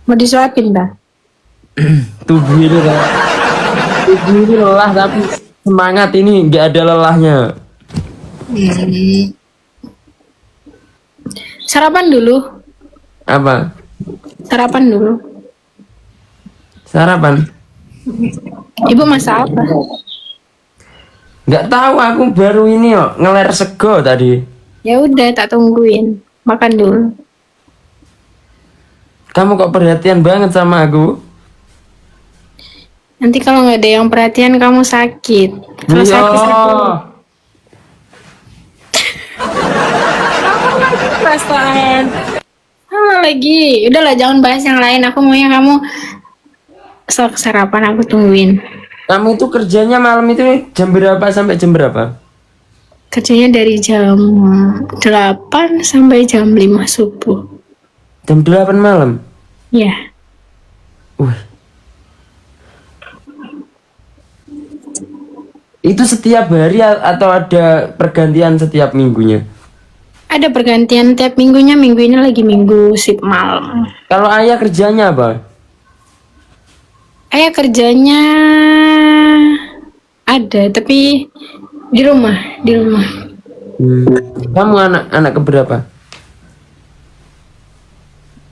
Mau disuapin dah. Tubuh ini kan, tubuh ini lelah tapi semangat ini nggak ada lelahnya. Sarapan dulu. Apa? Sarapan dulu. Sarapan? Ibu masak apa? Nggak tahu, aku baru ini kok ngeler sego tadi. Ya udah, tak tungguin. Makan dulu. Kamu kok perhatian banget sama aku? Nanti kalau nggak ada yang perhatian kamu sakit. Kalau Iya. sakit perasaan. Sama lagi. Udahlah, jangan bahas yang lain. Aku maunya kamu sok sarapan, aku tungguin. Kamu itu kerjanya malam itu jam berapa sampai jam berapa? Kerjanya dari jam 8 sampai jam 5 subuh. Jam 8 malam? Ya. Wih. Itu setiap hari atau ada pergantian setiap minggunya? Ada pergantian tiap minggunya. Minggu ini lagi minggu shift malam. Kalau ayah kerjanya apa? Ayah kerjanya ada, tapi di rumah. Kamu anak keberapa?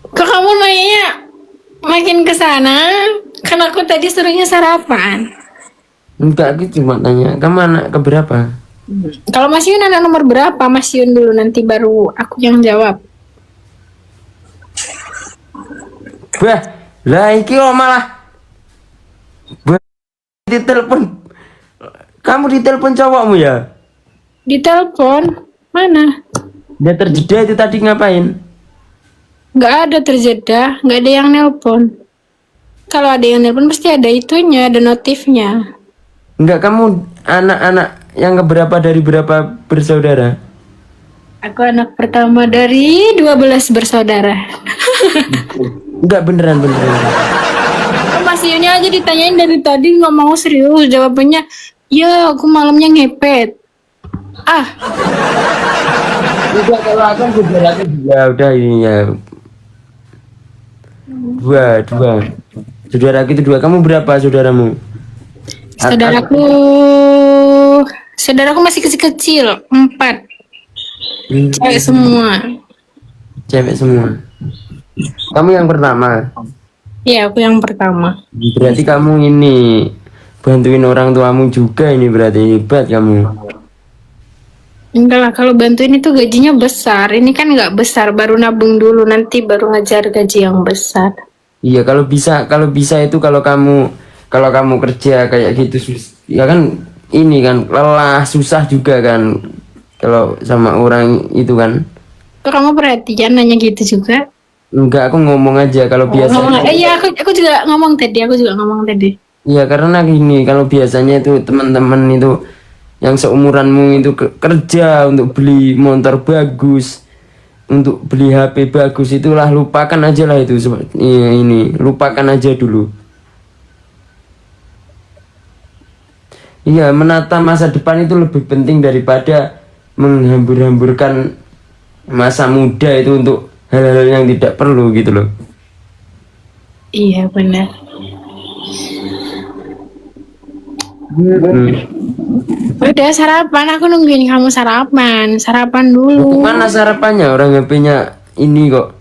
Kok kamu nanya makin ke sana? Kan aku tadi suruhnya sarapan. Enggak, aku cuma tanya, kamu anak keberapa? Kalau Mas Yun anak nomor berapa? Mas Yun dulu, nanti baru aku yang jawab. Bah, lah iki kok malah ditelepon. Kamu ditelepon cowokmu ya? Ditelepon? Mana? Dia terjeda itu tadi ngapain? Nggak ada terjeda, nggak ada yang nelpon. Kalau ada yang nelpon pasti ada itunya, ada notifnya. Enggak, kamu anak-anak yang keberapa dari berapa bersaudara? Aku anak pertama dari 12 bersaudara. Enggak, beneran. Mas Yunnya aja ditanyain dari tadi nggak mau serius, jawabannya ya aku malamnya ngepet. Ah, Enggak, kalau aku saudara aku dua, udah ini ya. Dua. Saudara kita dua. Kamu berapa saudaramu? saudaraku, saudaraku masih kecil-kecil, 4, cewek semua. Cewek semua. Kamu yang pertama. Ya, aku yang pertama. Berarti kamu ini bantuin orang tuamu juga, ini berarti hebat kamu. Enggak lah, kalau bantuin itu gajinya besar. Ini kan nggak besar, baru nabung dulu, nanti baru ngejar gaji yang besar. Iya, kalau bisa itu kalau kamu kerja kayak gitu ya kan, ini kan lelah, susah juga kan kalau sama orang itu kan. Kok kamu perhatian nanya gitu juga? Enggak, aku ngomong aja kalau biasa. Iya, aku juga ngomong tadi. Iya, karena gini, kalau biasanya itu teman-teman itu yang seumuranmu itu kerja untuk beli motor bagus, untuk beli HP bagus, itulah lupakan aja lah itu. Iya, ini lupakan aja dulu. Iya, menata masa depan itu lebih penting daripada menghambur-hamburkan masa muda itu untuk hal-hal yang tidak perlu gitu loh. Iya, benar. Udah sarapan, aku nungguin kamu sarapan. Sarapan dulu. Mana sarapannya, orang HP-nya ini kok.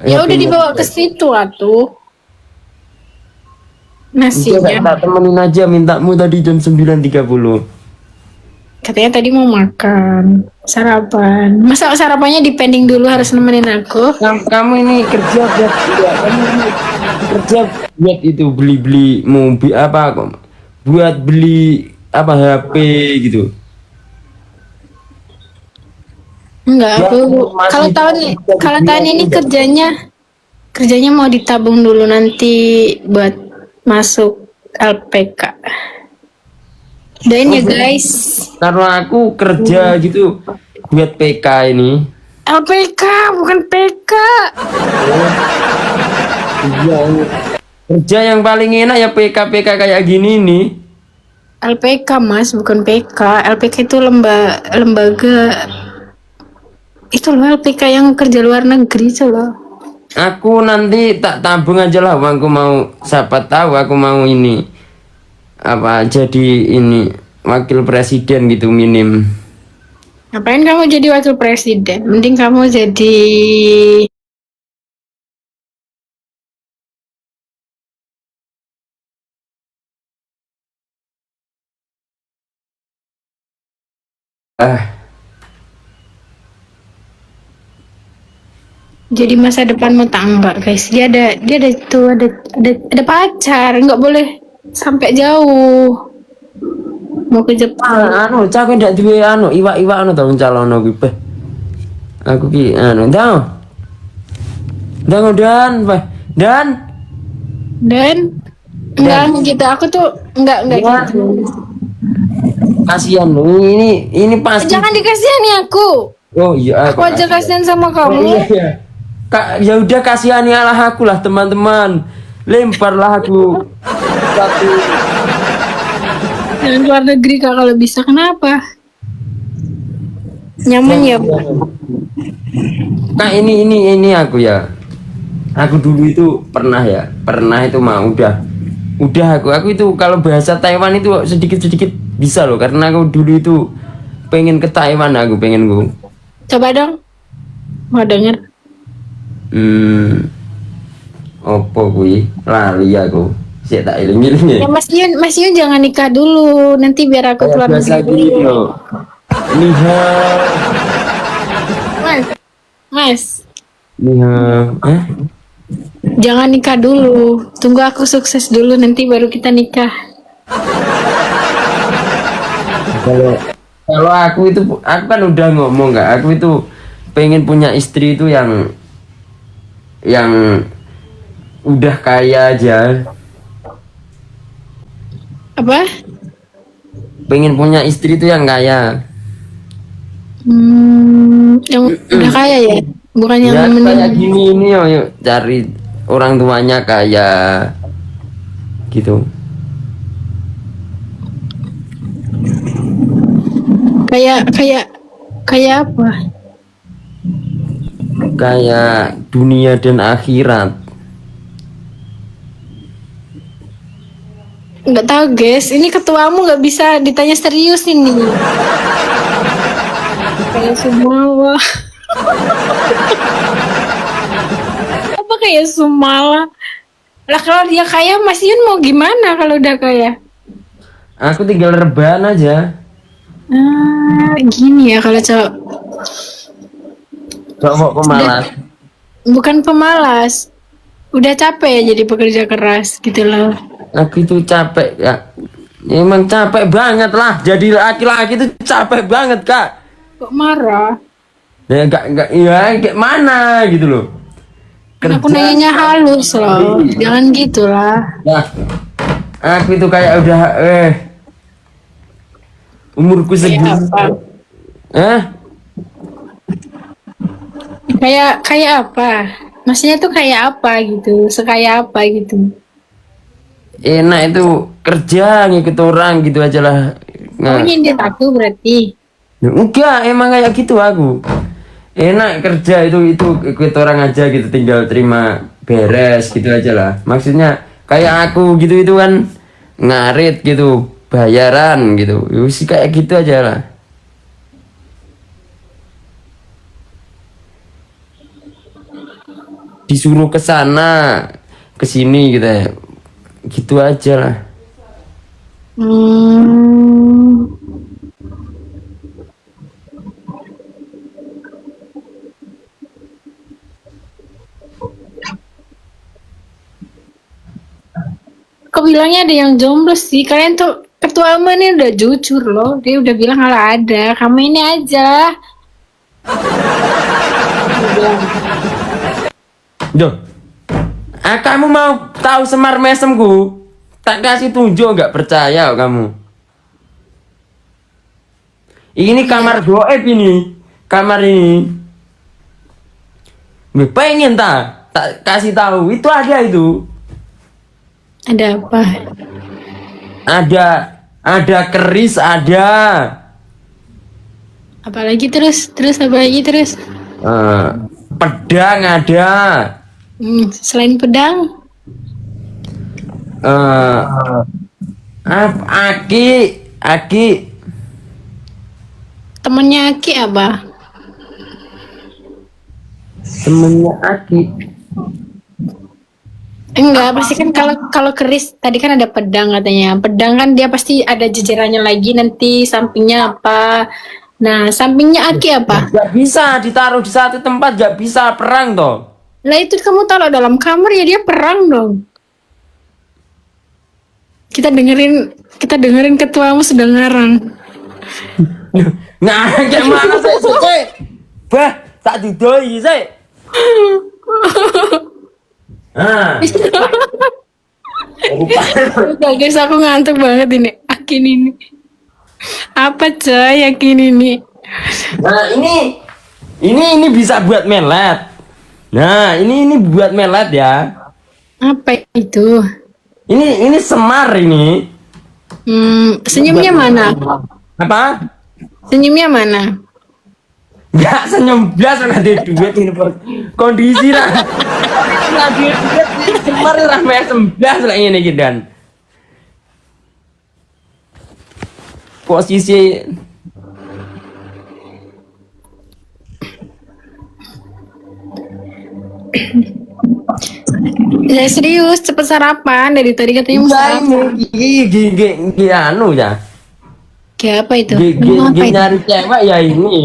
Ya udah HP-nya dibawa ke situ atuh. Udah, Nasinya. tak temenin aja, mintamu tadi jam 9.30. Katanya tadi mau makan. Sarapan. Masa sarapannya dipending dulu harus nemenin aku? Kamu ini kerja buat kamu ini kerja buat itu beli-beli mobil apa kok? Buat beli apa HP gitu. Enggak, Ya, aku masih- kalau tahun ini kerjanya mau ditabung dulu nanti buat masuk LPK. Doain ya guys. Karena aku kerja gitu buat PK ini. LPK bukan PK. Iya. Kerja yang paling enak ya PK kayak gini nih. LPK mas bukan PK. LPK itu lembaga Itu loh LPK yang kerja luar negeri itu loh. Aku nanti tak tabung aja lah uangku, mau siapa tahu aku mau ini apa jadi ini wakil presiden gitu minim. Ngapain kamu jadi wakil presiden? Mending kamu jadi Ah, jadi masa depanmu tambah guys. Dia ada tuh ada pacar, nggak boleh sampai jauh. Mau ke Jepang. anu cak ndak duwe anu iwak-iwak anu tau calono kuwi Beh. Aku ki anu ndang. Ndang dan Beh. Dan Dan enggak gitu. Aku tuh enggak Ya. gitu. kasihan lu ini pasti. Jangan dikasihani aku. Oh iya Aku aja kasihan sama Oh, kamu. iya, iya. Kak, ya udah kasihani Allah aku lah teman-teman. Lemparlah aku satu. Jangan keluar negeri Kak kalau bisa. Kenapa? Nyaman ya, Bu? Kak ini aku ya. Aku dulu itu pernah itu mah udah aku itu kalau bahasa Taiwan itu sedikit-sedikit bisa loh karena aku dulu itu pengen ke Taiwan, aku pengen gue. Coba dong. Mau denger. Opo kuwi lali aku. Sik tak eling-eling. Ya Mas Yun jangan nikah dulu. Nanti biar aku keluar Biasa negeri. gini loh. Nihao. Mas, Nihao. jangan nikah dulu. Tunggu aku sukses dulu, nanti baru kita nikah. Kalau aku kan udah ngomong nggak, aku itu pengen punya istri itu yang udah kaya aja. Apa? Pengen punya istri itu yang kaya. Yang udah kaya ya? Bukan yang Ya nemenin. kayak gini ini yuk cari orang tuanya kaya gitu. Kayak apa? Kayak dunia dan akhirat. Nggak tahu guys, ini ketuamu nggak bisa ditanya serius ini. Kayak Sumala. Apa kayak Sumala? Lah kalau dia kaya, Mas Yun mau gimana kalau udah kaya? Aku tinggal rebahan aja. Gini ya kalau cowok. Cowok pemalas. Bukan pemalas. Udah capek ya jadi pekerja keras gitu loh. Aku itu capek ya. Emang capek banget lah. Jadi laki-laki itu capek banget kak. Kok marah? Ya enggak ya kayak mana gitu loh. Aku nanyanya halus loh. Jangan gitulah. Nah, aku itu kayak udah umurku segini. Apa? Kayak apa? Maksudnya tuh kayak apa gitu? Sekaya apa gitu? Enak itu kerja ngikut orang gitu aja lah. Kamu nyindir aku berarti? Ya, enggak, emang kayak gitu aku. Enak kerja itu ikut orang aja gitu, tinggal terima beres gitu aja lah. Maksudnya kayak aku gitu itu kan ngarit gitu, bayaran gitu. Sih kayak gitu aja lah. Disuruh ke sana, ke sini gitu ya. Gitu aja lah. Kok bilangnya ada yang jomblo sih? Kalian tuh ketua AMA ini udah jujur loh. Dia udah bilang kalau ada. Kamu ini aja. Duh. Kamu mau tahu semar mesemku? Tak kasih tunjuk nggak percaya kamu. Ini kamar goib ini. Kamar ini. Pengen tak kasih tahu. Itu ada itu. Ada apa? Ada keris ada. Apalagi terus apa lagi terus? Eh, pedang ada. Selain pedang, Eh, aki, aki, temennya Aki apa? temennya aki. Enggak, pasti kan kalau kalau keris tadi kan ada pedang katanya. Pedang kan dia pasti ada jejerannya lagi nanti sampingnya apa. Nah, sampingnya Aki apa? Gak bisa ditaruh di satu tempat, gak bisa perang toh. Lah itu kamu taruh dalam kamar ya dia perang dong. Kita dengerin ketuamu sedang ngarang. Nah, kayak mana sih? Bah, tak didoi sih. Ah, rupanya. Udah guys, aku ngantuk banget ini. Akin ini. Apa coy yakin ini? Nah, ini bisa buat melet. Nah, ini buat melet ya. Apa itu? Ini semar ini. Senyumnya mana? Apa? Senyumnya mana? Gak senyum biasa nanti duit ini kondisi lah. Lagi duit semar lah mesem biasa lah ini dan posisi Ya serius, cepet sarapan. Dari tadi katanya mau sarapan. ini anu ya. Kayak apa itu? Gigi Ngomong apa itu? nyari cewek ya ini.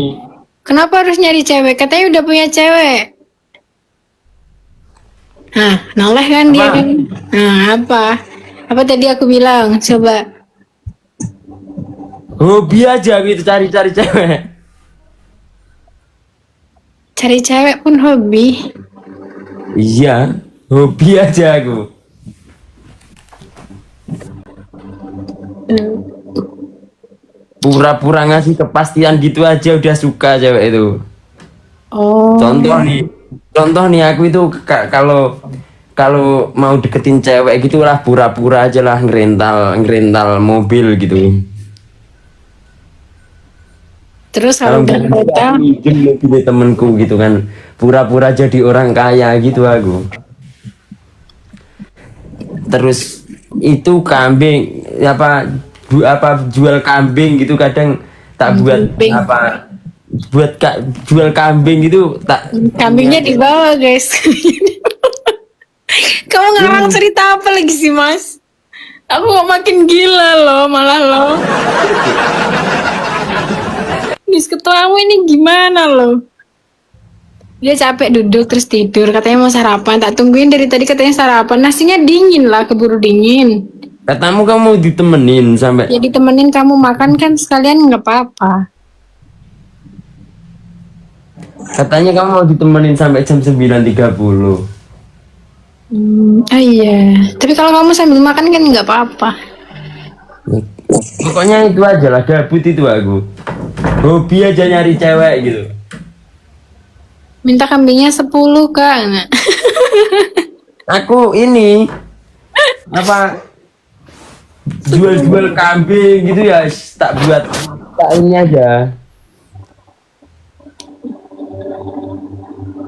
Kenapa harus nyari cewek? Katanya udah punya cewek. Nah, noleh kan dia Apa? kan. Nah, apa? Apa tadi aku bilang? Coba. Hobi aja gitu cari-cari cewek. Cari cewek pun hobi. Iya, hobi aja aku. Pura-pura ngasih kepastian gitu aja udah suka cewek itu. Oh. Contoh nih aku itu kalau kalau mau deketin cewek gitulah pura-pura aja lah ngerental mobil gitu. Terus Kalau kalau udah nggak bisa total, pinjem mobil temenku gitu kan, pura-pura jadi orang kaya gitu aku. Terus itu kambing apa jual kambing gitu kadang tak buat kambing. apa buat jual kambing gitu tak Kambingnya di bawah, guys. Kamu ngarang cerita apa lagi sih, Mas? Aku kok makin gila loh, malah loh. Nis ketuamu ini gimana loh? Dia capek duduk terus tidur, katanya mau sarapan. Tak tungguin dari tadi katanya sarapan. Nasinya dingin lah, keburu dingin. katamu kamu ditemenin sampai Ya ditemenin kamu makan kan sekalian nggak apa-apa. katanya kamu mau ditemenin sampai jam 9.30. Oh iya, tapi kalau kamu sambil makan kan nggak apa-apa. Pokoknya itu aja lah gabut itu aku. Hobi aja nyari cewek gitu. Minta kambingnya 10 kak. Nah. Aku ini apa jual-jual kambing gitu ya tak buat tak ini aja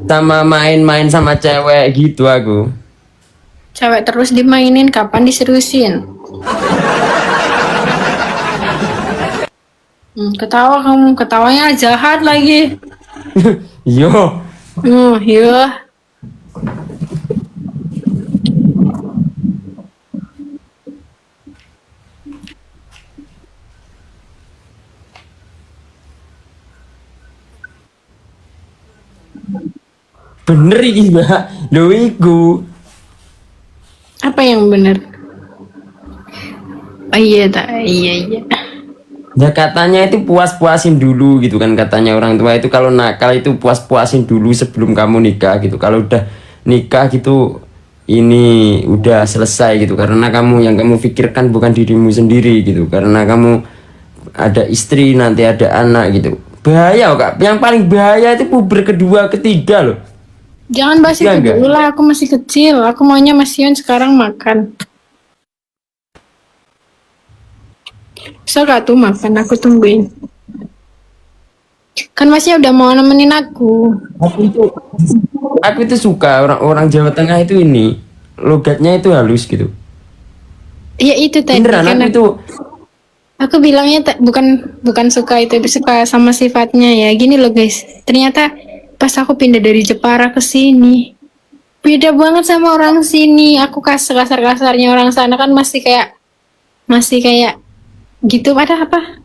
sama main-main sama cewek gitu aku. Cewek terus dimainin, kapan diseriusin? Ketawa kamu, ketawanya jahat lagi. Yo, Iya. bener iki Mbak. Lho iku. Apa yang benar? Oh iya, tak. Iya, iya. Ya katanya itu puas-puasin dulu gitu kan katanya orang tua itu kalau nakal itu puas-puasin dulu sebelum kamu nikah gitu. Kalau udah nikah gitu ini udah selesai gitu karena yang kamu pikirkan bukan dirimu sendiri gitu karena kamu ada istri nanti ada anak gitu. Bahaya kak. Yang paling bahaya itu puber kedua ketiga loh. Jangan bahas Iya itu enggak? dulu lah, aku masih kecil. Aku maunya Mas Yon sekarang makan. Bisa gak tuh makan, aku tungguin. Kan masnya udah mau nemenin aku. Aku itu suka orang-orang Jawa Tengah itu ini logatnya itu halus gitu. Ya itu tadi Beneran kan aku itu aku bilangnya bukan suka itu, suka sama sifatnya ya. Gini loh guys, ternyata pas aku pindah dari Jepara ke sini, beda banget sama orang sini. Aku kasar-kasarnya orang sana kan masih kayak gitu. Ada apa?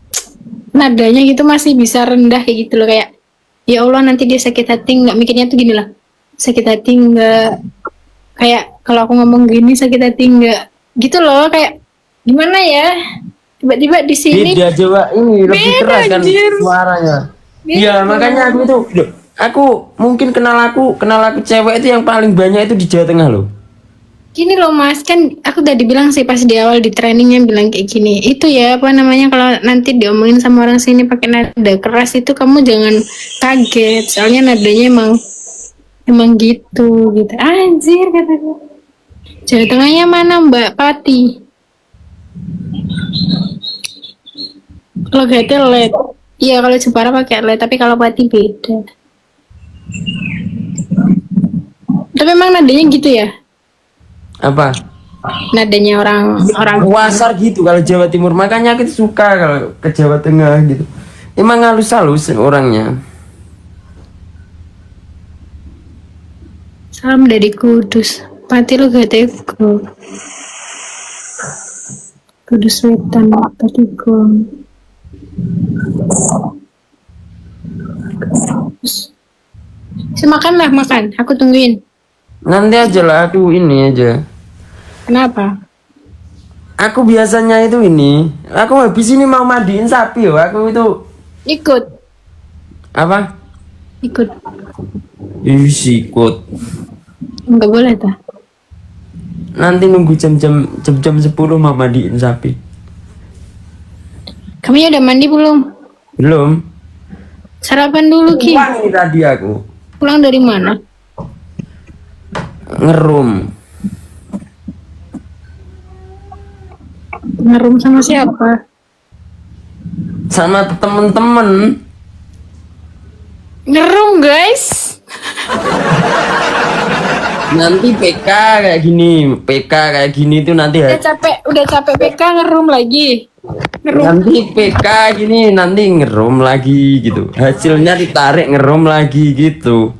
Nadanya gitu masih bisa rendah kayak gitu loh, kayak ya Allah nanti dia sakit hati nggak, mikirnya tuh gini lah, sakit hati nggak, kayak kalau aku ngomong gini sakit hati nggak gitu loh, kayak gimana ya, tiba-tiba di sini beda Jawa ini lebih beda keras kan anjir. suaranya. Iya, Beda. makanya aku itu loh, aku mungkin kenal aku cewek itu yang paling banyak itu di Jawa Tengah loh. Gini loh mas, kan aku udah dibilang sih pas di awal di trainingnya bilang kayak gini. Itu ya apa namanya, kalau nanti diomongin sama orang sini pakai nada keras itu kamu jangan kaget. Soalnya nadanya emang gitu. Anjir kata gue. Jawa Tengahnya mana Mbak Pati? Kalau Gatel LED. Iya kalau Jepara pakai LED, tapi kalau Pati beda. Tapi emang nadanya gitu ya? Apa? Nadanya orang Wasar gitu kalau Jawa Timur. Makanya aku itu suka kalau ke Jawa Tengah gitu. Emang halus-halus orangnya. Salam dari Kudus. Pati lu gak teko. Kudus Wetan, Pati Gong. Makan lah, makan. Aku tungguin. Nanti aja lah aku ini aja. Kenapa? Aku biasanya itu ini. Aku habis ini mau mandiin sapi yo. Aku itu Ikut. apa? Ikut. Ih, sikut. Enggak boleh tak? Nanti nunggu jam 10 mau mandiin sapi. Kamu udah mandi belum? Belum. Sarapan dulu, Ki. Pulang ini tadi aku. Pulang dari mana? Ngerum. Ngerum sama siapa? Sama temen-temen. Ngerum, guys. Nanti PK kayak gini tuh nanti Udah capek PK ngerum lagi. Ngerum. nanti PK gini nanti ngerum lagi gitu. Hasilnya ditarik ngerum lagi gitu.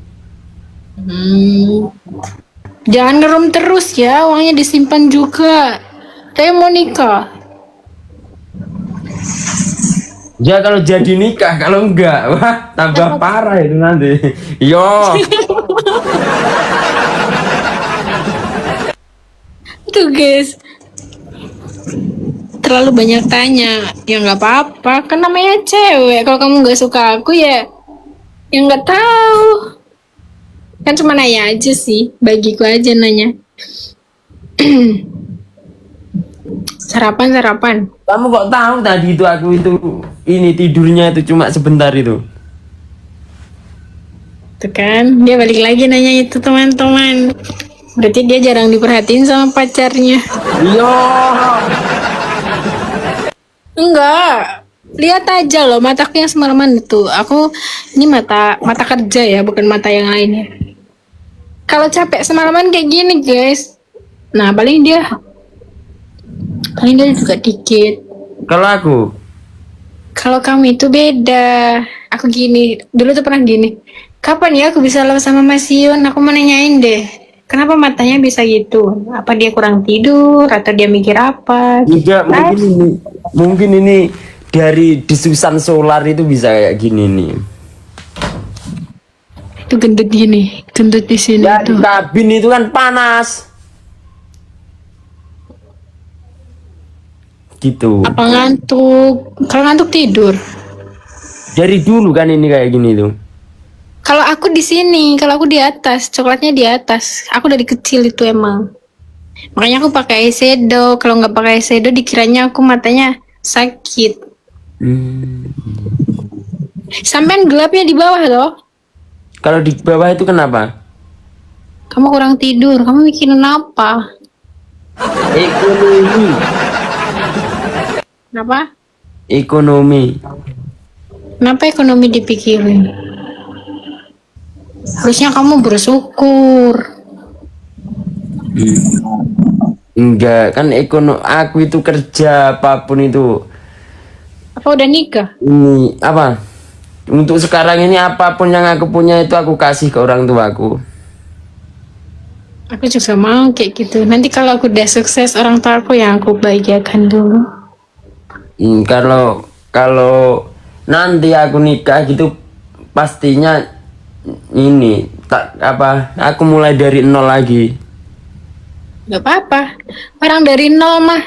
Jangan ngerum terus ya, uangnya disimpan juga. Saya mau nikah. Ya kalau jadi nikah, kalau enggak, wah tambah parah itu nanti. Yo, Tuh guys, terlalu banyak tanya. Ya nggak apa-apa, kan namanya cewek. Kalau kamu nggak suka aku ya, yang nggak tahu. Kan cuma nanya aja sih, bagiku aja nanya. Sarapan. kamu kok tahu tadi itu aku itu ini tidurnya itu cuma sebentar itu. Tuh kan, dia balik lagi nanya itu teman-teman. Berarti dia jarang diperhatiin sama pacarnya. Yo, Enggak. Lihat aja loh mataku yang semalaman itu. Aku ini mata kerja ya, bukan mata yang lainnya. Kalau capek semalaman kayak gini, guys. Nah, paling dia juga dikit. kalau aku, Kalau kamu itu beda. Aku gini, dulu tuh pernah gini. Kapan ya aku bisa love sama Mas Yun? Aku mau nanyain deh. Kenapa matanya bisa gitu? Apa dia kurang tidur atau dia mikir apa? juga mungkin ini dari desusan solar itu bisa kayak gini nih. Itu gendut gini, gendut di sini Ya di tuh. kabin itu kan panas. Gitu. Apa ngantuk? Kalau ngantuk tidur. Dari dulu kan ini kayak gini tuh. Kalau aku di sini, kalau aku di atas, coklatnya di atas. Aku dari kecil itu emang. Makanya aku pakai eyeshadow. Kalau nggak pakai eyeshadow, dikiranya aku matanya sakit. Sampai gelapnya di bawah loh. Kalau di bawah itu kenapa? Kamu kurang tidur. Kamu mikirin apa? Ekonomi. Kenapa? Ekonomi. Kenapa ekonomi dipikirin? Harusnya kamu bersyukur. Enggak, kan aku itu kerja apapun itu. Apa udah nikah? Ini apa? Untuk sekarang ini apapun yang aku punya itu aku kasih ke orang tuaku. Aku juga mau kayak gitu. Nanti kalau aku udah sukses, orang tua aku yang aku bahagiakan dulu. Kalau kalau nanti aku nikah gitu pastinya ini tak apa aku mulai dari nol lagi. Gak apa-apa. Orang dari nol mah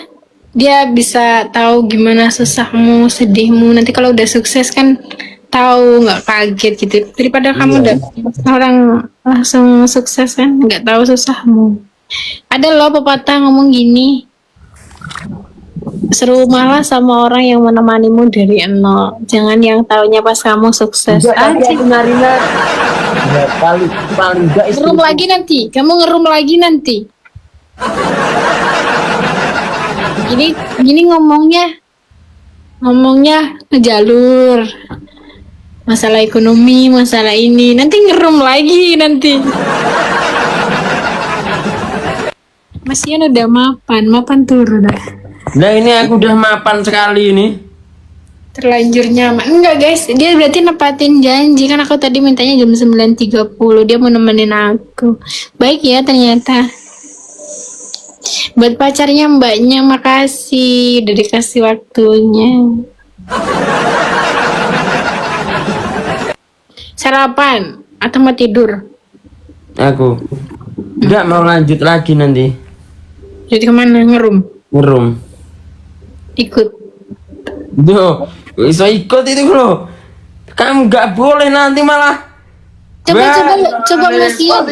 dia bisa tahu gimana susahmu, sedihmu. Nanti kalau udah sukses kan tahu, nggak kaget gitu. Daripada kamu udah orang langsung sukses kan, nggak tahu susahmu. Ada loh pepatah ngomong gini, serumalah sama orang yang menemanimu dari nol. Jangan yang taunya pas kamu sukses. Tapi Aja. aku narina ya, paling enggak Ngerum lagi nanti. Kamu ngerum lagi nanti. Gini ngomongnya ngejalur. Masalah ekonomi, masalah ini. Nanti ngerum lagi nanti. Mas Ian udah mapan turun dah. Nah ini aku udah mapan sekali ini. Terlanjur nyaman. Enggak guys, dia berarti nepatin janji. Kan aku tadi mintanya jam 9.30. Dia mau nemenin aku. Baik ya ternyata. Buat pacarnya mbaknya makasih. Udah dikasih waktunya. Sarapan atau mau tidur? Aku enggak mau lanjut lagi nanti Jadi kemana? Ngerum? ngerum. Ikut? Duh, iso ikut itu loh. Kamu nggak boleh nanti malah. Coba Mas Yun,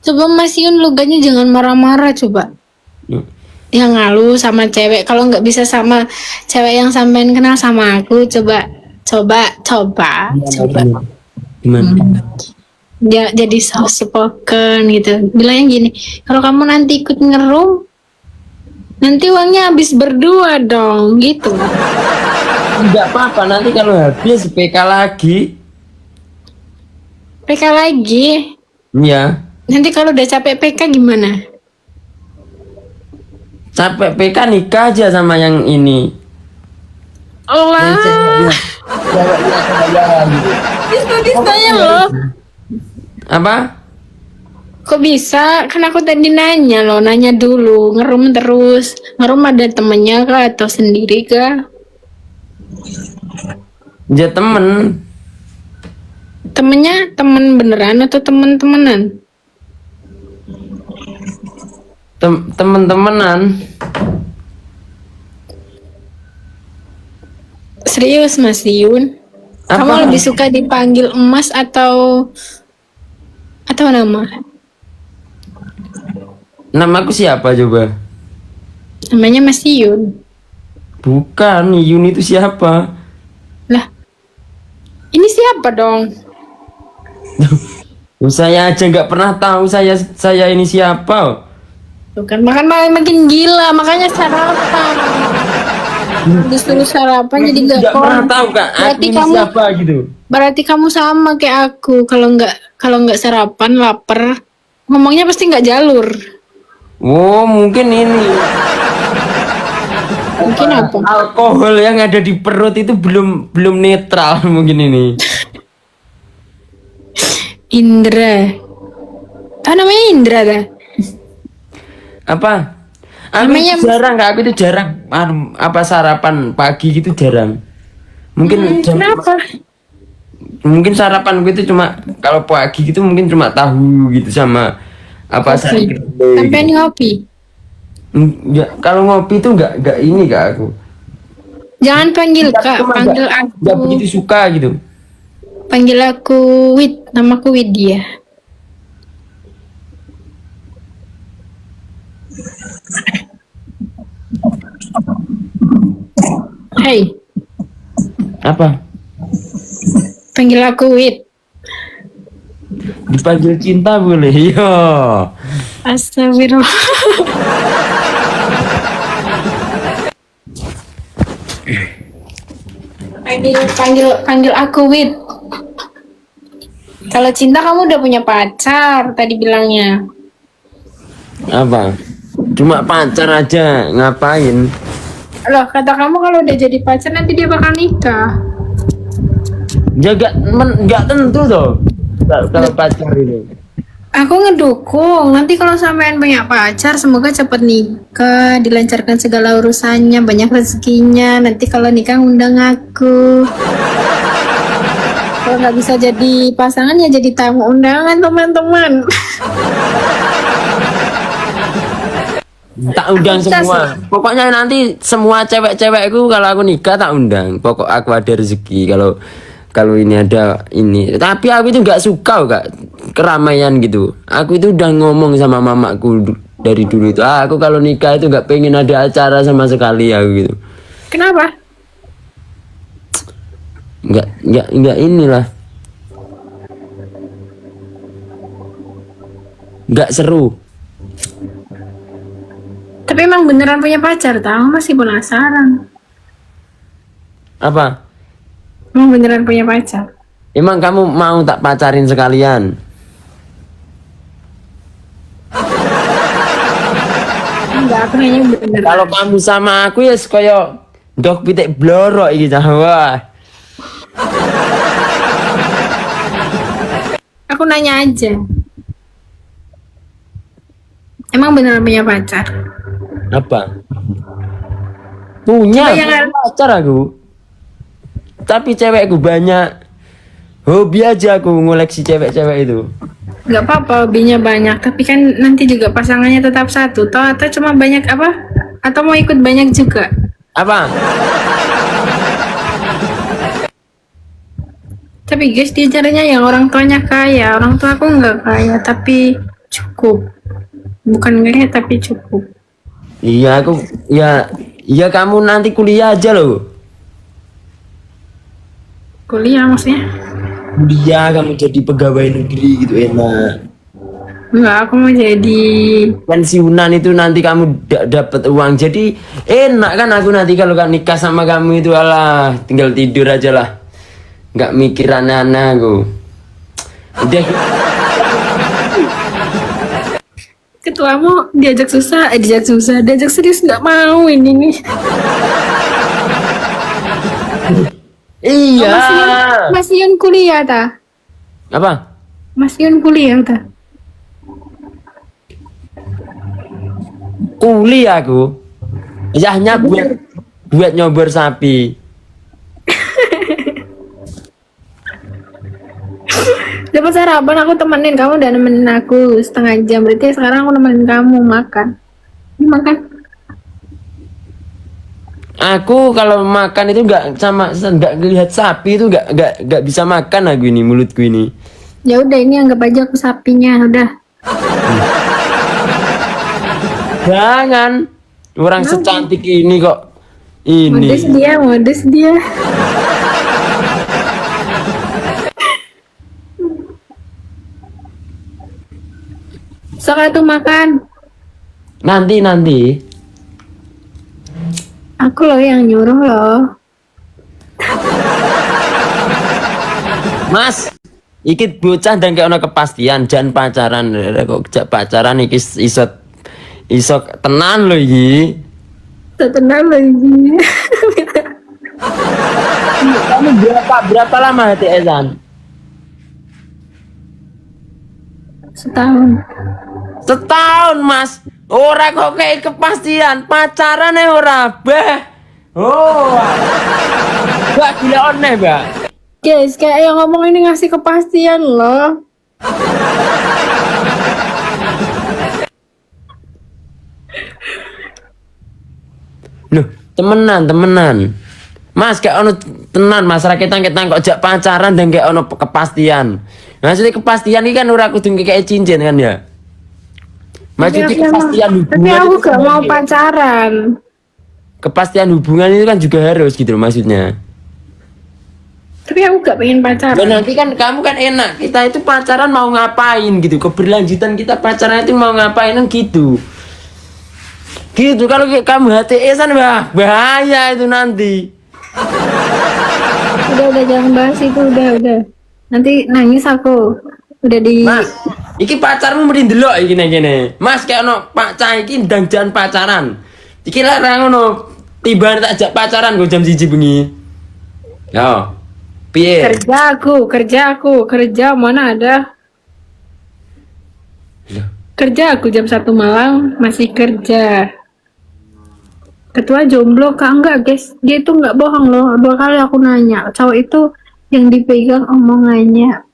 coba Mas Yun loganya jangan marah-marah coba. Yang ngalu sama cewek, kalau nggak bisa sama cewek yang sampean kenal sama aku, coba. Gimana? Ya, jadi soft spoken gitu. Bilangnya gini, kalau kamu nanti ikut ngerum, nanti uangnya habis berdua dong, gitu. Enggak apa-apa nanti kalau habis PK lagi. PK lagi. Ya. Nanti kalau udah capek PK gimana? Capek PK nikah aja sama yang ini. Allah. Bisa loh. Apa? Kok bisa? Kan aku tadi nanya loh, nanya dulu. Ngerum terus. Ngerum ada temennya kah atau sendiri kah? Ya temen. Temennya temen beneran atau temen-temenan? Temen-temenan. Serius Mas Yun? Kamu Apa? lebih suka dipanggil emas atau nama? Namaku siapa coba? Namanya Mas Yun. Bukan, Yun itu siapa? Lah, ini siapa dong? Saya aja nggak pernah tahu saya ini siapa. Tuh kan makin gila, makanya sarapan. Disuruh sarapan jadi nggak Nggak pernah tahu kak. Aku Berarti ini kamu siapa gitu. berarti kamu sama kayak aku. Kalau nggak sarapan lapar, ngomongnya pasti nggak jalur. Oh mungkin ini. Mungkin apa? Alkohol yang ada di perut itu belum netral mungkin ini. Indra. Ah namanya Indra dah. Apa? Aku Namanya- itu jarang kak. Aku itu jarang apa sarapan pagi gitu jarang. Mungkin Kenapa? mungkin sarapan gue itu cuma kalau pagi gitu mungkin cuma tahu gitu sama apa Kopi. gitu. Sampai ngopi. Ya, kalau ngopi itu nggak ini kak aku. Jangan panggil Kak, Cuma panggil nggak aku. begitu suka gitu. Panggil aku namaku Widya. Hai, Apa? panggil aku Wid. Dipanggil cinta boleh? Yo. Astagfirullah. panggil aku Wid. Kalau cinta kamu udah punya pacar tadi bilangnya. Apa? Cuma pacar aja, ngapain? Loh, kata kamu kalau udah jadi pacar nanti dia bakal nikah. Ya gak tentu toh. Kalau pacar itu. Aku ngedukung. Nanti kalau sampean punya pacar, semoga cepet nikah, dilancarkan segala urusannya, banyak rezekinya. Nanti kalau nikah undang aku. Kalau nggak bisa jadi pasangan ya jadi tamu undangan teman-teman. Tak undang Bisa semua. Pokoknya nanti semua cewek-cewekku kalau aku nikah tak undang. Pokok aku ada rezeki kalau ini ada ini. Tapi aku itu nggak suka kak keramaian gitu. Aku itu udah ngomong sama mamaku dari dulu itu. Aku kalau nikah itu nggak pengen ada acara sama sekali aku gitu. Kenapa? Nggak inilah. Nggak seru. Tapi emang beneran punya pacar, tahu masih penasaran. Apa? Emang beneran punya pacar? Emang kamu mau tak pacarin sekalian? Enggak, aku hanya beneran. Kalau kamu sama aku ya koyo dok pitik blorok iki cah. Wah. Aku nanya aja. Emang beneran punya pacar? Apa? Punya Coba yang- pacar aku. Tapi cewekku banyak. Hobi aja aku ngoleksi cewek-cewek itu. Gak apa-apa, hobinya banyak. Tapi kan nanti juga pasangannya tetap satu. Atau cuma banyak apa? Atau mau ikut banyak juga? Apa? Tapi guys, dia caranya yang orang tuanya kaya. Orang tua aku nggak kaya, tapi cukup. Bukan kaya, tapi cukup. Iya aku ya kamu nanti kuliah aja loh. Kuliah maksudnya? Kuliah kamu jadi pegawai negeri gitu enak. Enggak, aku mau jadi... Pensiunan itu nanti kamu dapat uang jadi enak kan aku nanti kalau kan nikah sama kamu itu alah tinggal tidur aja lah nggak mikir aneh-aneh aku udah Ketuamu diajak serius nggak mau ini nih. iya Mas Yun kuliah ta? apa Mas Yun kuliah ta? kuliah aku ya hanya buat nyobor sapi. Dapat sarapan aku temenin kamu, udah nemenin aku setengah jam, berarti sekarang aku nemenin kamu makan. Ini makan. Aku kalau makan itu nggak ngelihat sapi itu nggak bisa makan aku ini mulutku ini. Ya udah, ini anggap aja aku sapinya, udah. Jangan orang secantik ini kok ini. Modus dia. Sok tuh makan. Nanti Aku loh yang nyuruh loh. Mas, ikit bocah dan kayak ono kepastian jangan pacaran kok jak pacaran iki iso tenan lho iki. Tenang lagi. Kamu berapa lama HTS-an? Setahun, Mas. Ora kok kayak kepastian pacaran ora, bah. Oh. Gak gila aneh, Mbak. Guys, kayak yang ngomong ini ngasih kepastian loh. Loh, temenan. Mas, kayak ono tenan masyarakat kita kok jak pacaran dan kayak ono kepastian. Maksudnya kepastian ini kan ora kudu kayak cincin kan ya. Maksudnya kepastian Tapi hubungan aku itu gak kan mau ya. pacaran. Kepastian hubungan itu kan juga harus gitu loh maksudnya. Tapi aku gak pengen pacaran. Dan nanti kan kamu kan enak. Kita itu pacaran mau ngapain gitu. Keberlanjutan kita pacaran itu mau ngapain kan gitu. Gitu kalau kamu HTS kan bahaya itu nanti. Udah jangan bahas itu, udah. Nanti nangis aku. Udah di Mas, iki pacarmu mending delok iki gini. Mas kayak ono Pak Cah iki ndang jan pacaran. Iki larang ngono. Tiba tak ajak pacaran gue jam 1 bengi. Yo. Piye? kerja mana ada Loh, kerja aku jam 1 malam masih kerja. Ketua jomblo kah? Enggak guys, dia itu nggak bohong loh. 2 kali aku nanya, cowok itu yang dipegang omongannya.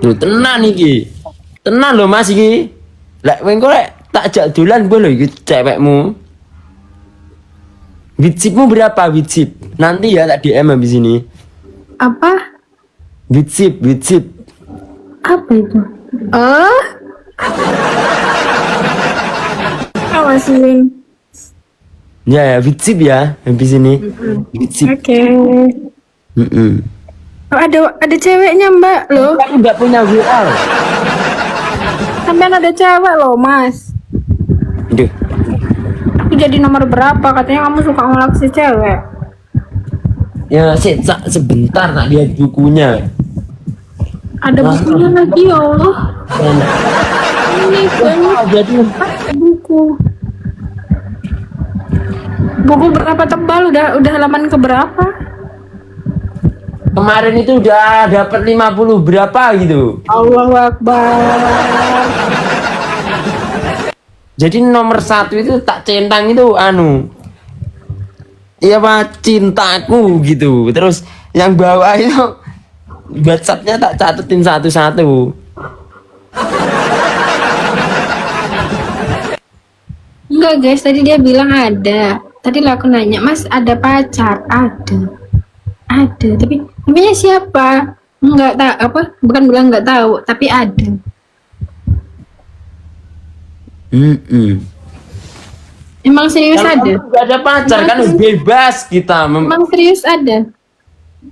Loh, tenan iki. Tenan lho Mas iki. Lek kowe lek tak ajak dolan kowe lho iki cewekmu. Witsipmu berapa witsip? Nanti ya tak DM habis ini. Apa? Witsip. Apa itu? Oh? Awasin. Ya, witsip ya habis ini. Witsip. Oke. Mm-mm. Oh, ada ceweknya Mbak loh. Aku nggak punya WA. Sampean ada cewek loh Mas. Aduh. Itu jadi nomor berapa? Katanya kamu suka ngulak si cewek. Ya, sebentar tak lihat bukunya. Ada bukunya lagi ya Allah. Ini banyak Jadi buku. Buku berapa tebal? Udah halaman keberapa? kemarin itu udah dapat 50 berapa gitu. Allahu Akbar. Jadi nomor 1 itu tak centang itu iya Pak, cintaku gitu. Terus yang bawah itu WhatsApp-nya tak catetin satu-satu. Enggak guys, tadi dia bilang ada. Tadi lah aku nanya, Mas ada pacar? Ada. Tapi namanya siapa? Enggak tahu apa? Bukan bilang enggak tahu, tapi ada. Emang serius Kalau ada? kamu nggak ada pacar kan bebas kita. Emang serius ada?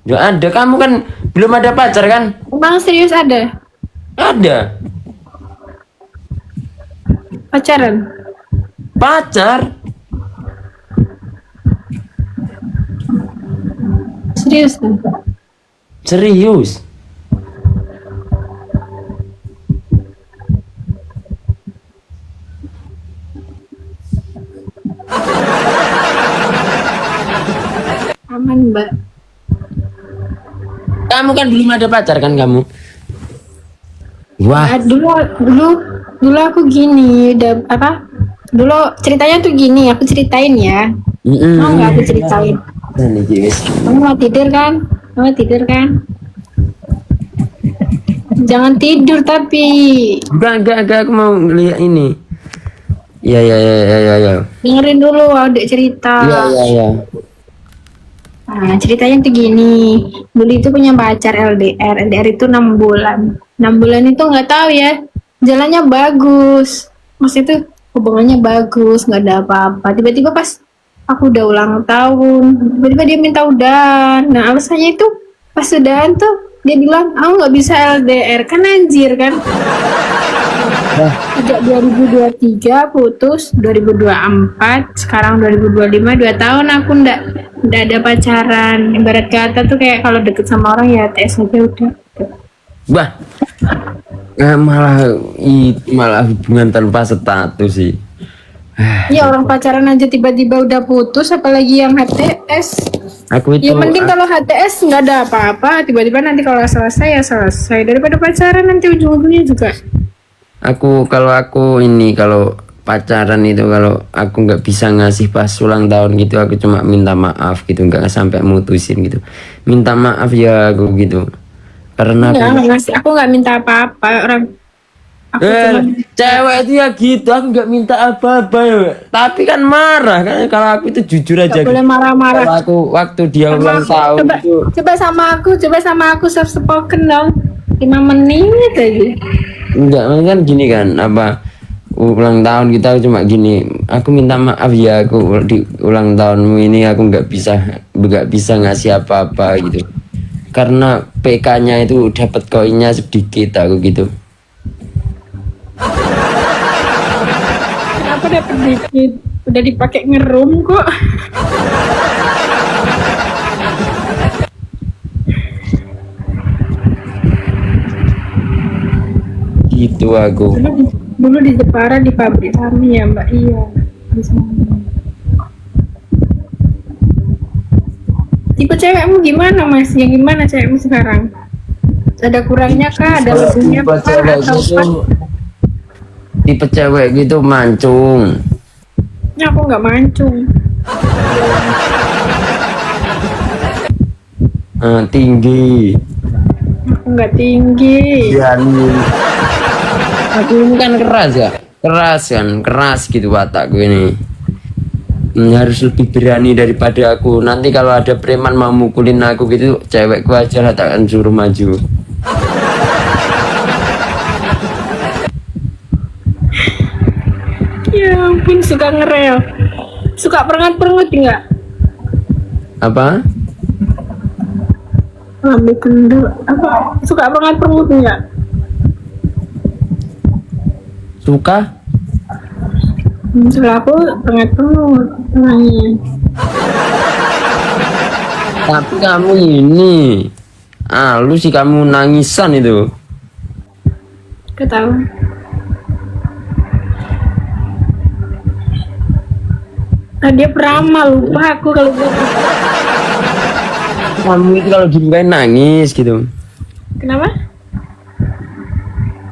Nggak ada, kamu kan belum ada pacar kan? Emang serius ada? Ada Pacaran? pacar. Serius kan? Serius. Aman Mbak. Kamu kan belum ada pacar kan kamu? Wah, Dulu aku gini, dulu ceritanya tuh gini, aku ceritain ya. Mau nggak aku ceritain? Ini guys. Kamu mau tidur kan? Jangan tidur tapi. Enggak, aku mau lihat ini. Ya. Dengerin dulu adik cerita. Ya. Nah, ceritanya tuh gini. Dulu itu punya pacar LDR. LDR itu 6 bulan. 6 bulan itu nggak tahu ya. Jalannya bagus. Maksudnya itu hubungannya bagus, nggak ada apa-apa. Tiba-tiba pas aku udah ulang tahun, tiba-tiba dia minta udahan. Nah, alasannya itu pas udahan tuh dia bilang, aku nggak bisa LDR. Kan anjir kan. Sejak 2023 putus, 2024, sekarang 2025, 2 tahun aku ndak ada pacaran. Ibarat kata tuh kayak kalau deket sama orang ya TS aja udah. Wah. Malah hubungan tanpa status sih. Ya orang pacaran aja tiba-tiba udah putus, apalagi yang HTS. Aku itu Ya mending kalau HTS nggak ada apa-apa, tiba-tiba nanti kalau selesai ya selesai, daripada pacaran nanti ujung-ujungnya juga. kalau pacaran itu kalau aku nggak bisa ngasih pas ulang tahun gitu, aku cuma minta maaf gitu, nggak sampai mutusin gitu. Minta maaf ya aku gitu. Karena Aku nggak minta apa-apa orang. Aku cuma cewek itu ya gitu, aku nggak minta apa-apa ya. Tapi kan marah kan kalau aku itu jujur aja. nggak boleh Gitu. marah-marah. Kalau aku waktu dia ulang tahun itu Coba sama aku soft spoken dong. 5 menit aja. enggak kan gini kan ulang tahun kita cuma gini, aku minta maaf ya, aku di ulang tahunmu ini aku nggak bisa ngasih apa-apa gitu karena PK-nya itu dapat koinnya sedikit aku gitu. Kenapa aku dapat dikit, udah dipakai ngerum kok. Gitu aku. Dulu di Jepara di pabrik kami ya Mbak, iya di sana. Tipe cewekmu gimana Mas? Yang gimana cewekmu sekarang? Ada kurangnya kah? Ada lebihnya Tipe kah? cewek Atau gitu, pas? tipe cewek gitu mancung. Ya, aku nggak mancung. Tinggi. Aku nggak tinggi. Berani. Aku ini kan keras ya. Keras gitu watakku ini. Harus lebih berani daripada aku. Nanti kalau ada preman mau mukulin aku gitu, cewekku aja lah tak akan suruh maju. Ya ampun, suka ngerel. Suka perengat-perengut nggak? Apa? Lambe kendul. Apa? Suka perengat-perengut nggak? Suka? Suka aku perengat-perengut orangnya. Tapi kamu ini, lu sih kamu nangisan itu. Ketahuan. Nah, dia peramal, lupa aku kalau gue. Kamu itu kalau dibukain nangis gitu. Kenapa?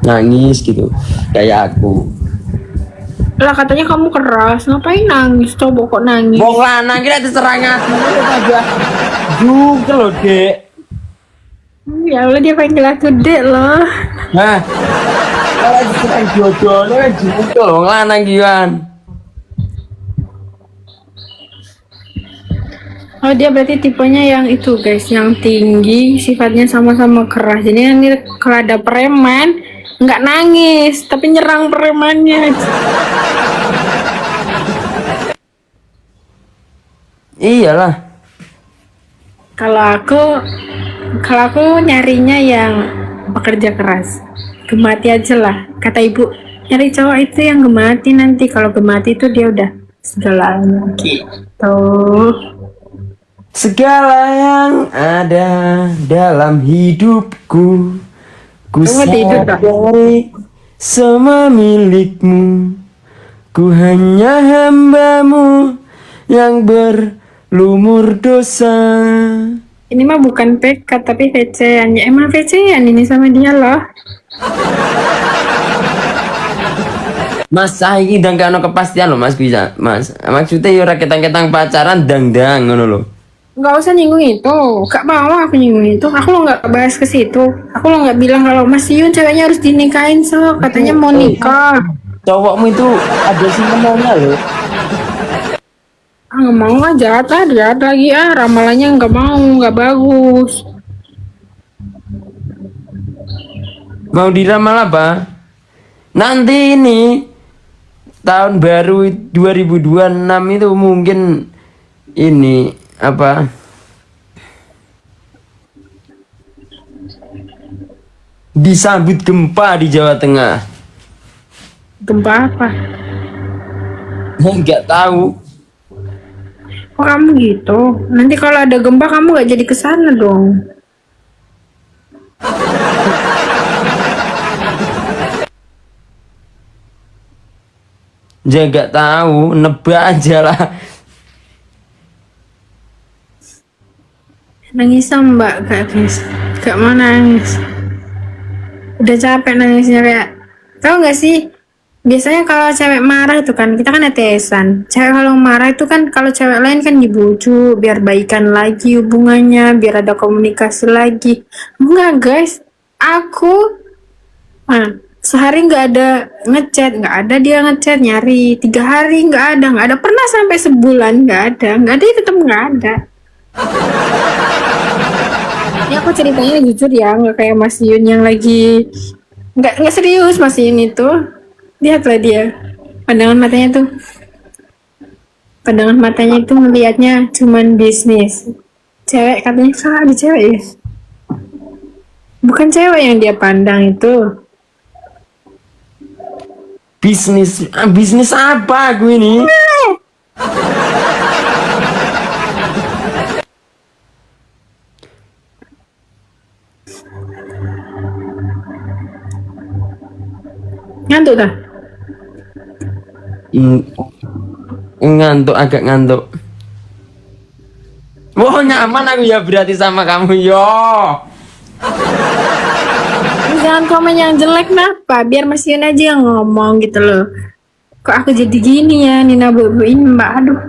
Nangis gitu, kayak aku. Lah katanya kamu keras, ngapain nangis? Coba kok nangis? Wong lanang kira diserang aku aja. Juga loh, Dek. Ya Allah, dia panggil aku dek loh. Hah? Kalau diserang jodohnya kan juga loh, wong lanang gimana? Oh, dia berarti tipenya yang itu guys, yang tinggi, sifatnya sama-sama keras. Jadi nanti kalau ada preman nggak nangis, tapi nyerang premannya. Iyalah. Kalau aku nyarinya yang pekerja keras, gemati aja lah. Kata ibu, nyari cowok itu yang gemati, nanti kalau gemati itu dia udah segalanya gitu. Segala yang ada dalam hidupku, ku Kamu tidur, Kak? sadari semua milikmu. Ku hanya hambamu yang berlumur dosa. Ini mah bukan PK tapi VC-an. Ya, emang VC-an ini sama dia loh. Mas saiki ndang kano kepastian loh Mas bisa. Mas, maksudnya yo ora ketang-ketang pacaran dang-dang ngono lho. Nggak usah nyinggung itu, gak mau aku nyinggung itu. Aku lo nggak bahas ke situ. Aku lo nggak bilang kalau Mas Yun ceweknya harus dinikahin, so katanya mau nikah. Cowokmu itu ada simpenannya loh. Ah, nggak mau ah, jahat lagi ah, ramalannya nggak mau, nggak bagus. Mau diramal apa? Nanti ini tahun baru 2026 itu mungkin ini apa? Disambut gempa di Jawa Tengah. Gempa apa? Enggak tahu. Kok kamu gitu? Nanti kalau ada gempa kamu nggak jadi kesana dong. Ya enggak tahu, nebak aja lah. Nangis Mbak, gak guys, gak mau nangis. Udah capek nangisnya kayak, tahu nggak sih? Biasanya kalau cewek marah itu kan, kita kan ATS-an. Cewek kalau marah itu kan, kalau cewek lain kan dibujuk, biar baikan lagi hubungannya, biar ada komunikasi lagi. Enggak guys, aku, sehari nggak ada ngechat, nggak ada dia ngechat, nyari 3 hari nggak ada, pernah sampai sebulan nggak ada, tetap nggak ada. Ini aku ceritanya jujur ya, nggak kayak Mas Yun yang lagi nggak serius. Mas Yun itu, lihatlah dia, pandangan matanya itu melihatnya cuman bisnis. Cewek katanya salah di cewek ya, bukan cewek yang dia pandang itu. Bisnis apa aku ini? Ngantuk dah. Hmm, ngantuk, agak ngantuk. Wah, nyaman aku ya berarti sama kamu yo. Jangan komen yang jelek kenapa? Biar Mas Yun aja yang ngomong gitu loh. Kok aku jadi gini ya, Nina bu-buin Mbak. Aduh.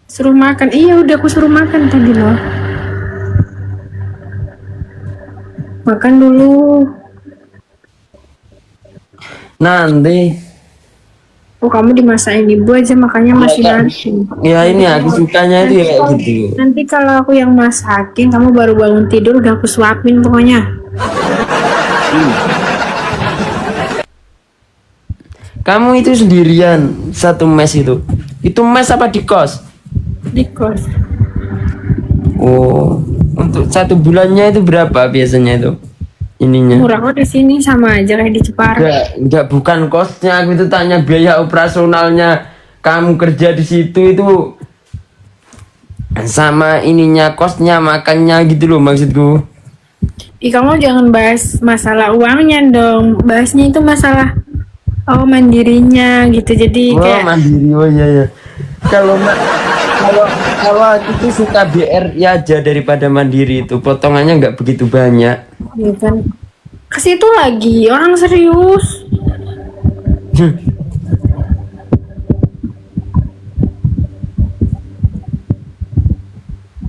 Suruh makan. Iya, udah aku suruh makan tadi loh. Makan dulu. Nanti Oh, kamu dimasakin ibu aja makanya masih nanti. ya ini aku sukanya itu ya kayak gitu. Nanti kalau aku yang masakin, kamu baru bangun tidur udah aku suapin pokoknya. Kamu itu sendirian satu mes itu. Itu mes apa di kos? Di kos. Oh, untuk satu bulannya itu berapa biasanya itu? Ininya. Murah kok di sini sama aja kayak di Jepara. Enggak, bukan kosnya. Aku itu tanya biaya operasionalnya. Kamu kerja di situ itu sama ininya, kosnya, makannya gitu loh maksudku. Ih, kamu jangan bahas masalah uangnya dong. Bahasnya itu masalah mandirinya gitu. Jadi Oh, kayak mandiri. Oh iya ya. Kalau kalau kalau aku tuh suka BRI aja daripada mandiri itu. Potongannya nggak begitu banyak. ya kan. Ke situ lagi orang serius.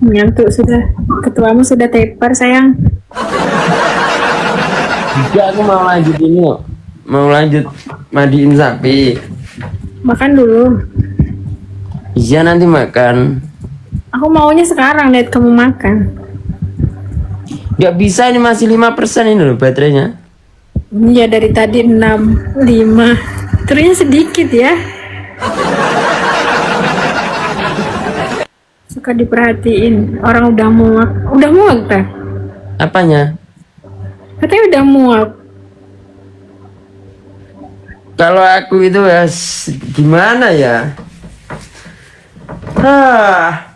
Ngantuk sudah. Ketuamu sudah tepar sayang. Juga aku mau lanjut ini kok. Mau lanjut mandiin sapi. Makan dulu. Iya nanti makan. Aku maunya sekarang lihat kamu makan. Nggak bisa, ini masih 5% ini loh baterainya. Ya dari tadi 6, 5. Ternyata sedikit ya. Suka diperhatiin. Orang udah muak. Udah muak tak? Apanya? Katanya udah muak. Kalau aku itu ya gimana ya? Ah.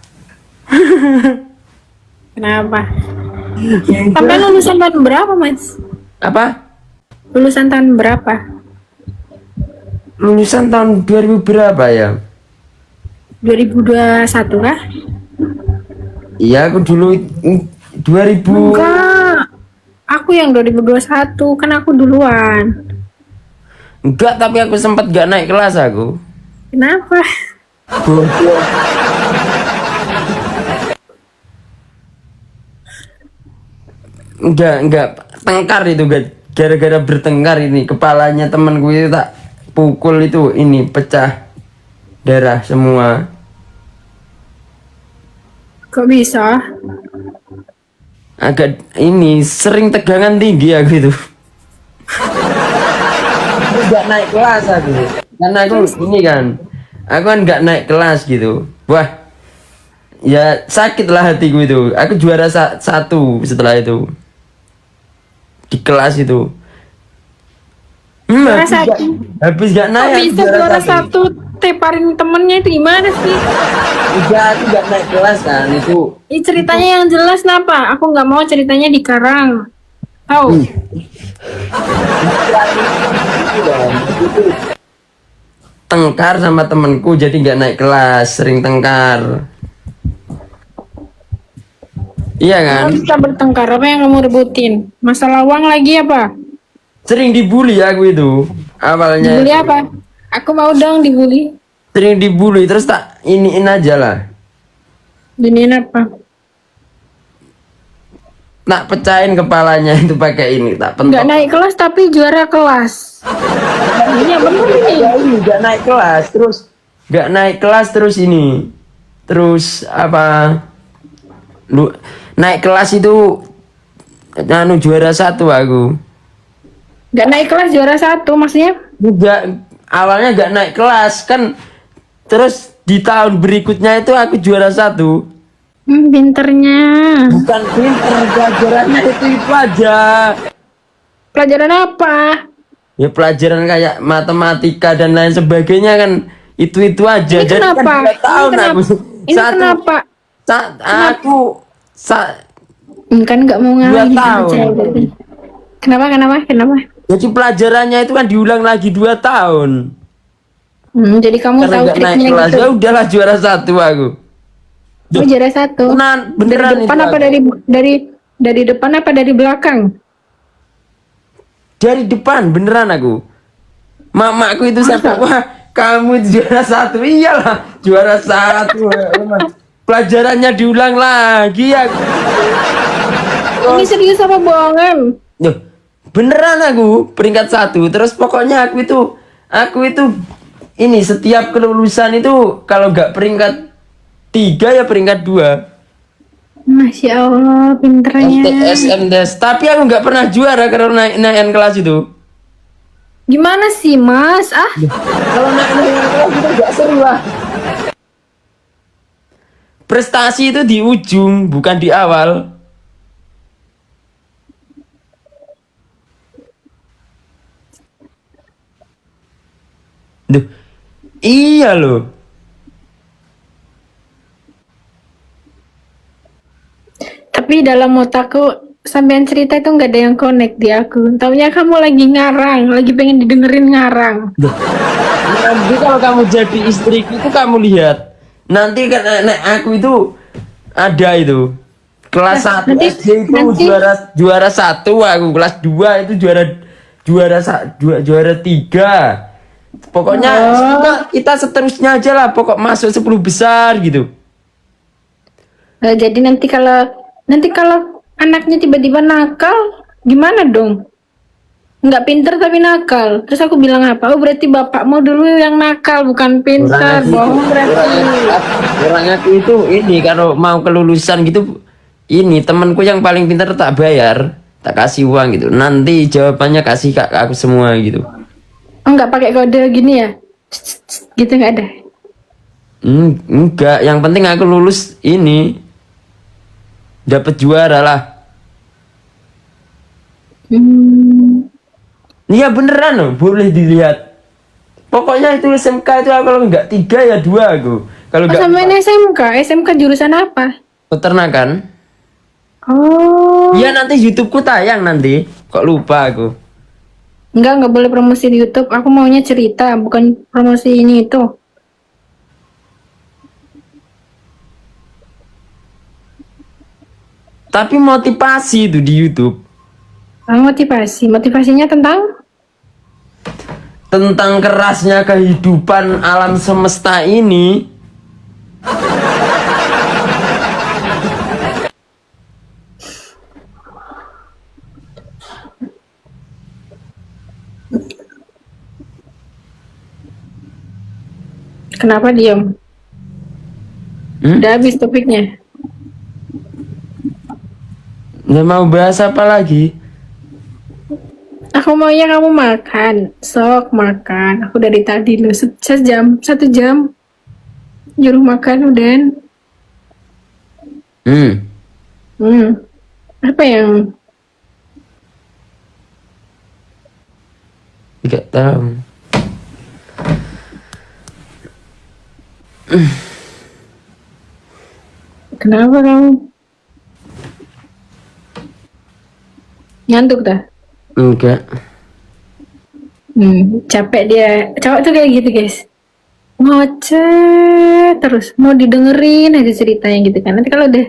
Kenapa? Sampai lulusan tahun berapa, Mas? Apa? Lulusan tahun berapa? Lulusan tahun 2000 berapa ya? 2021 kah? Iya, aku dulu 2000. Enggak. Aku yang 2021, kan aku duluan. Enggak, tapi aku sempat gak naik kelas aku. Kenapa? Bodoh. Enggak tengkar itu gara-gara bertengkar ini kepalanya temanku itu tak pukul itu ini pecah darah semua. Kok bisa? Agak ini sering tegangan tinggi aku itu. Enggak naik kelas aku. Karena aku ini kan. Aku kan enggak naik kelas gitu. Wah. Ya sakit lah hatiku itu. Aku juara satu setelah itu. Di kelas itu. Juara Habis satu. habis gak Kok naik aku bisa juara satu teparin temennya itu gimana sih? Udah aku gak naik kelas kan itu. Ini ceritanya yang jelas kenapa? Aku nggak mau ceritanya dikarang. Tahu? Tengkar sama temenku jadi gak naik kelas, sering tengkar. Iya kan? Kamu bisa bertengkar, apa yang kamu rebutin? Masalah uang lagi apa? Sering dibully aku itu. Awalnya Dibully apa? Aku mau dong dibully. sering dibully terus tak iniin aja lah. Diniin apa? Tak pecahin kepalanya itu pakai ini, tak Nggak pentok. naik kelas tapi juara kelas. Ini yang bener ini. Ya ini gak naik kelas terus gak naik kelas terus ini. Terus apa? Lu naik kelas itu anu juara satu aku. Nggak naik kelas juara satu maksudnya? Juga awalnya gak naik kelas kan, terus di tahun berikutnya itu aku juara satu. Pinternya. Bukan pinter, pelajarannya itu aja. Pelajaran apa? Ya pelajaran kayak matematika dan lain sebagainya kan itu aja. Ini Jadi kan kenapa? 2 tahun Ini aku. kenapa? Ini Satu kenapa? aku sa- Kan nggak mau 2 ngalahin tahun. aja gitu. Kenapa? Jadi pelajarannya itu kan diulang lagi 2 tahun. Jadi kamu Karena tahu nggak naik triknya kelas gitu. ya udahlah juara 1 aku. Oh, juara 1. Beneran Dari depan itu apa aku. dari depan apa dari belakang? Dari depan beneran aku. Mamaku itu sampai wah kamu juara 1. Iyalah juara 1. Emang pelajarannya diulang lagi ya. Ini serius apa bohongan? Duh, beneran aku peringkat 1. Terus pokoknya aku itu ini setiap kelulusan itu kalau nggak peringkat 3 ya peringkat 2. Masya Allah, pinternya. MTS, MTS. Tapi aku nggak pernah juara kalau naik kelas itu. Gimana sih, Mas? Kalau naik kelas itu nggak seru lah. Prestasi itu di ujung, bukan di awal. Duh, iya loh. Tapi dalam otakku sampean cerita itu nggak ada yang connect di aku. Taunya kamu lagi ngarang, lagi pengen didengerin ngarang. Duh. Nanti kalau kamu jadi istriku itu kamu lihat. Nanti kan aku itu ada itu. Kelas 1 nanti- SD itu nanti- juara 1 aku, kelas 2 itu juara 3. Pokoknya kita seterusnya aja lah, pokok masuk 10 besar gitu. Jadi nanti kalau anaknya tiba-tiba nakal, gimana dong? Nggak pinter tapi nakal. Terus aku bilang apa? Oh berarti bapakmu dulu yang nakal, bukan pinter. Bohong berarti. Orang aku itu ini kalau mau kelulusan gitu, ini temanku yang paling pintar tak bayar, tak kasih uang gitu. Nanti jawabannya kasih ke aku semua gitu. Oh nggak pakai kode gini ya? Gitu nggak ada. Enggak, yang penting aku lulus ini dapat juara lah. Iya beneran loh, boleh dilihat. Pokoknya itu SMK itu kalau enggak 3 ya 2 aku. Kalau Oh enggak sampean SMK jurusan apa? peternakan. Oh, Iya nanti YouTubeku tayang nanti. Kok lupa aku. nggak boleh promosi di YouTube. Aku maunya cerita, bukan promosi ini itu. Tapi motivasi itu di YouTube Motivasinya tentang kerasnya kehidupan alam semesta ini. kenapa diam? Udah habis topiknya. Nggak mau bahas apa lagi? Aku maunya kamu makan, sok makan. Aku dari tadi loh, 1 jam nyuruh makan udah. Apa yang Nggak tahu. kenapa kamu ngantuk dah? Enggak. Capek dia. Cowok tuh kayak gitu guys, ngoceh terus, mau didengerin aja ceritanya gitu kan. Nanti kalau udah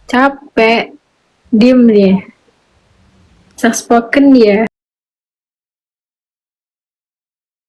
capek, diem dia, soft spoken dia.